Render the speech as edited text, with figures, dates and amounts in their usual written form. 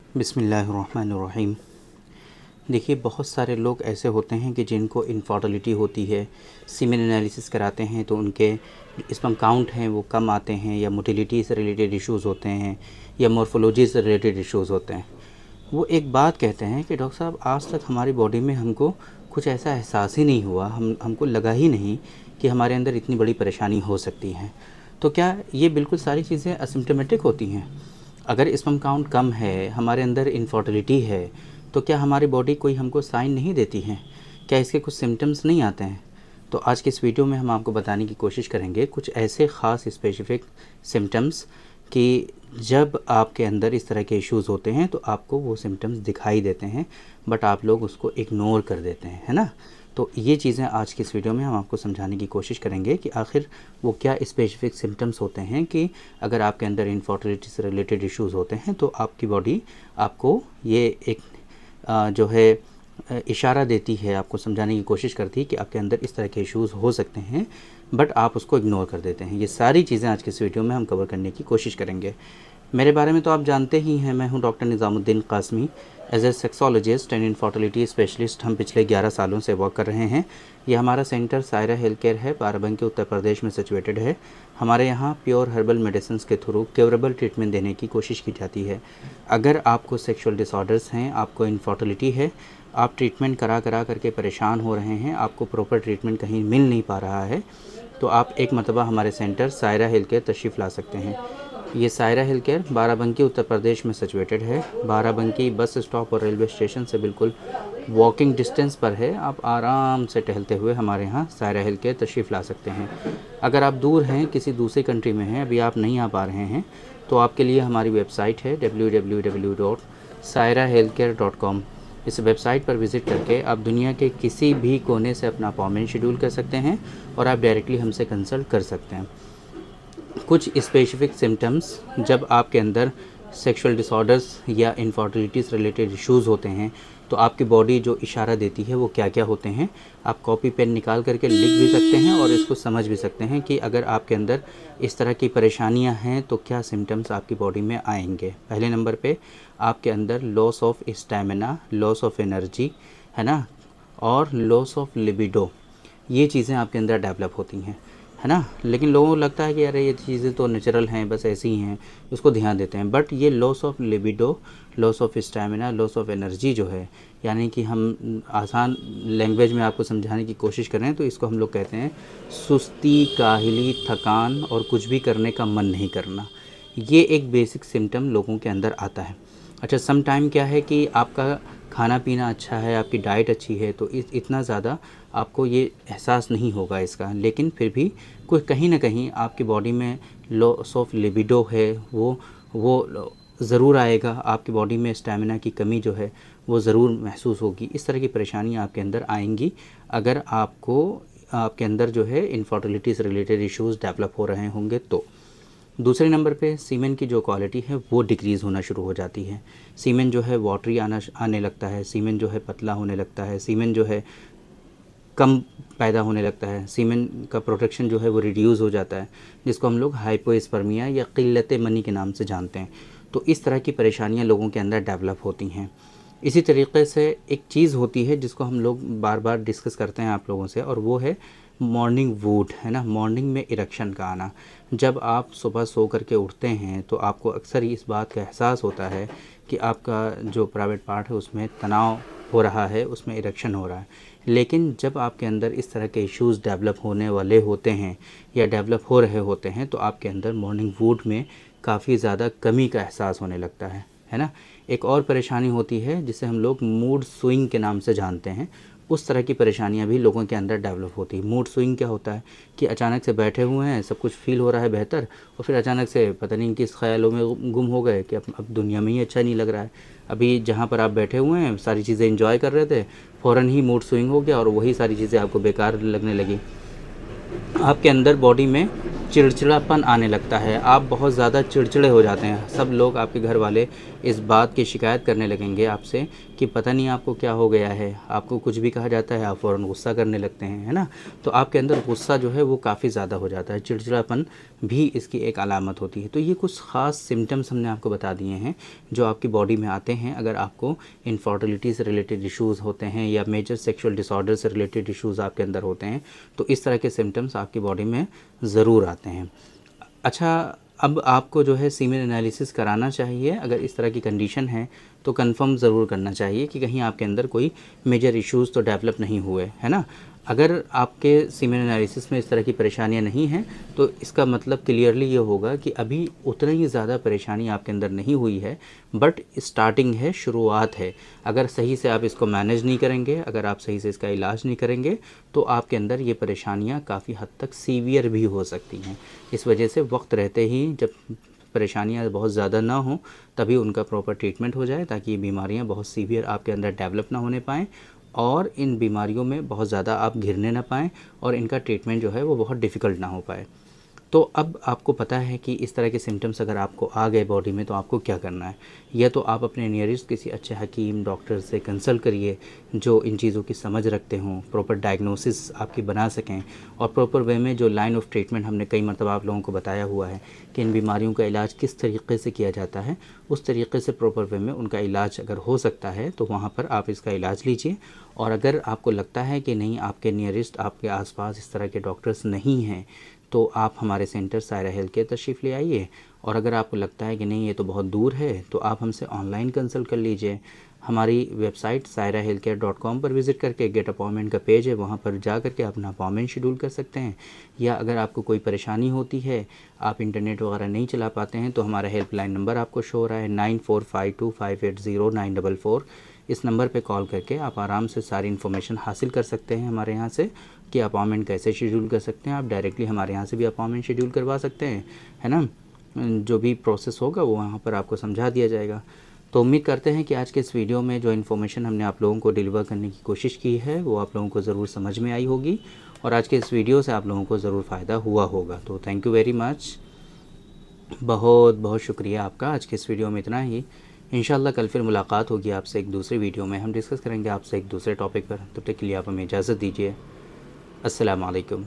बिस्मिल्लाहिर्रहमानिर्रहीम। देखिए, बहुत सारे लोग ऐसे होते हैं कि जिनको इनफर्टिलिटी होती है, सीमेन एनालिसिस कराते हैं तो उनके स्पर्म काउंट हैं वो कम आते हैं, या मोटिलिटी से रिलेटेड इश्यूज़ होते हैं, या मॉर्फोलॉजी से रिलेटेड इश्यूज़ होते हैं। वो एक बात कहते हैं कि डॉक्टर साहब, आज तक हमारी बॉडी में हमको कुछ ऐसा एहसास ही नहीं हुआ, हमको लगा ही नहीं कि हमारे अंदर इतनी बड़ी परेशानी हो सकती है। तो क्या ये बिल्कुल सारी चीज़ें असिम्प्टोमेटिक होती हैं? अगर स्पर्म काउंट कम है, हमारे अंदर इनफर्टिलिटी है, तो क्या हमारी बॉडी कोई हमको साइन नहीं देती है? क्या इसके कुछ सिम्टम्स नहीं आते हैं? तो आज के इस वीडियो में हम आपको बताने की कोशिश करेंगे कुछ ऐसे ख़ास स्पेसिफिक सिम्टम्स कि जब आपके अंदर इस तरह के इश्यूज़ होते हैं तो आपको वो सिम्टम्स दिखाई देते हैं, बट आप लोग उसको इग्नोर कर देते हैं, है ना? तो ये चीज़ें आज की इस वीडियो में हम आपको समझाने की कोशिश करेंगे कि आखिर वो क्या स्पेसिफिक सिम्टम्स होते हैं कि अगर आपके अंदर इनफर्टिलिटी से रिलेटेड इश्यूज़ होते हैं तो आपकी बॉडी आपको ये एक जो है इशारा देती है, आपको समझाने की कोशिश करती है कि आपके अंदर इस तरह के इश्यूज़ हो सकते हैं, बट आप उसको इग्नोर कर देते हैं। ये सारी चीज़ें आज के इस वीडियो में हम कवर करने की कोशिश करेंगे। मेरे बारे में तो आप जानते ही हैं, मैं हूं doctor Nizamuddin Qasmi. As a sexologist and infertility specialist हम पिछले 11 सालों से वर्क कर रहे हैं। ये हमारा सेंटर सायरा हेल्थ केयर है, बाराबंकी उत्तर प्रदेश में सिचुएटेड है। हमारे यहाँ प्योर हर्बल मेडिसिन के थ्रू क्योरेबल ट्रीटमेंट देने की कोशिश की जाती है। अगर आपको सेक्शुअल डिसऑर्डर्स हैं, आपको इनफर्टिलिटी है, आप ट्रीटमेंट करा करके परेशान हो रहे हैं, आपको प्रॉपर ट्रीटमेंट कहीं मिल नहीं पा रहा है, तो आप एक मरतबा हमारे सेंटर सायरा हेल्थ केयर तशरीफ़ ला सकते हैं। ये सायरा हेल्थ केयर बाराबंकी उत्तर प्रदेश में सिचुएटेड है। बाराबंकी बस स्टॉप और रेलवे स्टेशन से बिल्कुल वॉकिंग डिस्टेंस पर है। आप आराम से टहलते हुए हमारे यहाँ सायरा हेल्थ केयर तशरीफ़ ला सकते हैं। अगर आप दूर हैं, किसी दूसरी कंट्री में हैं, अभी आप नहीं आ पा रहे हैं, तो आपके लिए हमारी वेबसाइट है www.sairahealthcare.com। इस वेबसाइट पर विज़िट करके आप दुनिया के किसी भी कोने से अपना अपॉइंटमेंट शेड्यूल कर सकते हैं और आप डायरेक्टली हमसे कंसल्ट कर सकते हैं। कुछ स्पेसिफिक सिम्टम्स जब आपके अंदर सेक्सुअल डिसऑर्डर्स या इनफर्टिलिटी से रिलेटेड इश्यूज़ होते हैं तो आपकी बॉडी जो इशारा देती है वो क्या क्या होते हैं, आप कॉपी पेन निकाल करके लिख भी सकते हैं और इसको समझ भी सकते हैं कि अगर आपके अंदर इस तरह की परेशानियां हैं तो क्या सिम्टम्स आपकी बॉडी में आएंगे। पहले नंबर पे आपके अंदर loss of stamina, loss of energy, है ना, और लॉस ऑफ लिबिडो, ये चीज़ें आपके अंदर डेवलप होती हैं, है ना। लेकिन लोगों को लगता है कि अरे ये चीज़ें तो नेचुरल हैं, बस ऐसी ही हैं, उसको ध्यान देते हैं, बट ये loss of libido, loss of stamina, loss of energy जो है, यानी कि हम आसान लैंग्वेज में आपको समझाने की कोशिश करें तो इसको हम लोग कहते हैं सुस्ती, काहली, थकान और कुछ भी करने का मन नहीं करना। ये एक बेसिक सिम्टम लोगों के अंदर आता है। अच्छा, सम टाइम क्या है कि आपका खाना पीना अच्छा है, आपकी डाइट अच्छी है, तो इतना ज़्यादा आपको ये एहसास नहीं होगा इसका, लेकिन फिर भी कोई कहीं ना कहीं आपकी बॉडी में लॉस ऑफ लिबिडो है वो ज़रूर आएगा। आपकी बॉडी में स्टैमिना की कमी जो है वो ज़रूर महसूस होगी। इस तरह की परेशानियाँ आपके अंदर आएंगी अगर आपके अंदर जो है इनफर्टिलिटी से रिलेटेड इश्यूज़ डेवलप हो रहे होंगे तो। दूसरे नंबर पे सीमेन की जो क्वालिटी है वो डिक्रीज़ होना शुरू हो जाती है। सीमेन जो है वाटरी आने लगता है, सीमेन जो है पतला होने लगता है, सीमेन जो है कम पैदा होने लगता है, सीमेन का प्रोटेक्शन जो है वो रिड्यूस हो जाता है, जिसको हम लोग हाइपोस्पर्मिया या क़िल्लत मनी के नाम से जानते हैं। तो इस तरह की परेशानियां लोगों के अंदर डेवलप होती हैं। इसी तरीके से एक चीज़ होती है जिसको हम लोग बार बार डिस्कस करते हैं आप लोगों से, और वो है मॉर्निंग वूड, है ना, मॉर्निंग में इरेक्शन का आना। जब आप सुबह सो करके उठते हैं तो आपको अक्सर इस बात का एहसास होता है कि आपका जो प्राइवेट पार्ट है उसमें तनाव हो रहा है, उसमें इरेक्शन हो रहा है। लेकिन जब आपके अंदर इस तरह के इश्यूज़ डेवलप होने वाले होते हैं या डेवलप हो रहे होते हैं तो आपके अंदर मॉर्निंग वूड में काफ़ी ज़्यादा कमी का एहसास होने लगता है ना। एक और परेशानी होती है जिसे हम लोग मूड स्विंग के नाम से जानते हैं। उस तरह की परेशानियां भी लोगों के अंदर डेवलप होती है। मूड स्विंग क्या होता है कि अचानक से बैठे हुए हैं, सब कुछ फील हो रहा है बेहतर, और फिर अचानक से पता नहीं किस ख्यालों में गुम हो गए कि अब दुनिया में ही अच्छा नहीं लग रहा है। अभी जहाँ पर आप बैठे हुए हैं सारी चीज़ें एंजॉय कर रहे थे, फ़ौरन ही मूड स्विंग हो गया और वही सारी चीज़ें आपको बेकार लगने लगी। आपके अंदर बॉडी में चिड़चिड़ापन आने लगता है, आप बहुत ज़्यादा चिड़चिड़े हो जाते हैं। सब लोग, आपके घर वाले इस बात की शिकायत करने लगेंगे आपसे कि पता नहीं आपको क्या हो गया है, आपको कुछ भी कहा जाता है आप फ़ौरन गुस्सा करने लगते हैं, है ना। तो आपके अंदर गुस्सा जो है वो काफ़ी ज़्यादा हो जाता है, चिड़चिड़ापन भी इसकी एक अलामत होती है। तो ये कुछ ख़ास सिम्टम्स हमने आपको बता दिए हैं जो आपकी बॉडी में आते हैं अगर आपको इनफर्टिलिटी से रिलेटेड इश्यूज़ होते हैं या मेजर सेक्सुअल डिसऑर्डर से रिलेटेड इश्यूज़ आपके अंदर होते हैं, तो इस तरह के सिम्टम्स आपकी बॉडी में ज़रूर आते हैं। अच्छा, अब आपको जो है सीमेन एनालिसिस कराना चाहिए। अगर इस तरह की कंडीशन है तो कंफर्म ज़रूर करना चाहिए कि कहीं आपके अंदर कोई मेजर इश्यूज़ तो डेवलप नहीं हुए, है ना। अगर आपके सीमेन एनालिसिस में इस तरह की परेशानियां नहीं हैं तो इसका मतलब क्लियरली ये होगा कि अभी उतना ही ज़्यादा परेशानी आपके अंदर नहीं हुई है, बट स्टार्टिंग है, शुरुआत है। अगर सही से आप इसको मैनेज नहीं करेंगे, अगर आप सही से इसका इलाज नहीं करेंगे तो आपके अंदर ये परेशानियां काफ़ी हद तक सीवियर भी हो सकती हैं। इस वजह से वक्त रहते ही, जब परेशानियां बहुत ज़्यादा ना हों, तभी उनका प्रॉपर ट्रीटमेंट हो जाए ताकि ये बीमारियां बहुत सीवियर आपके अंदर डेवलप ना होने पाएँ और इन बीमारियों में बहुत ज़्यादा आप घिरने ना पाएँ और इनका ट्रीटमेंट जो है वो बहुत डिफ़िकल्ट ना हो पाए। तो अब आपको पता है कि इस तरह के सिम्टम्स अगर आपको आ गए बॉडी में तो आपको क्या करना है। या तो आप अपने नियरेस्ट किसी अच्छे हकीम, डॉक्टर से कंसल्ट करिए जो इन चीज़ों की समझ रखते हों, प्रॉपर डायग्नोसिस आपकी बना सकें और प्रॉपर वे में जो लाइन ऑफ ट्रीटमेंट हमने कई मरतबा आप लोगों को बताया हुआ है कि इन बीमारियों का इलाज किस तरीके से किया जाता है, उस तरीके से प्रॉपर वे में उनका इलाज अगर हो सकता है तो वहाँ पर आप इसका इलाज लीजिए। और अगर आपको लगता है कि नहीं, आपके नियरेस्ट, आपके आसपास इस तरह के डॉक्टर्स नहीं हैं, तो आप हमारे सेंटर सायरा हेल्थ केयर तशरीफ़ ले आइए। और अगर आपको लगता है कि नहीं ये तो बहुत दूर है तो आप हमसे ऑनलाइन कंसल्ट कर लीजिए। हमारी वेबसाइट sairahealthcare.com पर विज़िट करके गेट अपॉइंटमेंट का पेज है, वहाँ पर जा करके अपना अपॉइंटमेंट शेड्यूल कर सकते हैं। या अगर आपको कोई परेशानी होती है, आप इंटरनेट वगैरह नहीं चला पाते हैं, तो हमारा हेल्पलाइन नंबर आपको शो हो रहा है 9452580944। इस नंबर पे कॉल करके आप आराम से सारी इन्फॉर्मेशन हासिल कर सकते हैं हमारे यहाँ से कि अपॉइंटमेंट कैसे शेड्यूल कर सकते हैं। आप डायरेक्टली हमारे यहाँ से भी अपॉइंटमेंट शेड्यूल करवा सकते हैं, है ना। जो भी प्रोसेस होगा वो वहाँ पर आपको समझा दिया जाएगा। तो उम्मीद करते हैं कि आज के इस वीडियो में जो इन्फॉर्मेशन हमने आप लोगों को डिलीवर करने की कोशिश की है वो आप लोगों को ज़रूर समझ में आई होगी और आज के इस वीडियो से आप लोगों को ज़रूर फ़ायदा हुआ होगा। तो थैंक यू वेरी मच, बहुत बहुत शुक्रिया आपका। आज के इस वीडियो में इतना ही। इंशाल्लाह कल फिर मुलाकात होगी आपसे एक दूसरे वीडियो में, हम डिस्कस करेंगे आपसे एक दूसरे टॉपिक पर। तब तक के लिए आप हमें इजाज़त दीजिए। अस्सलाम वालेकुम।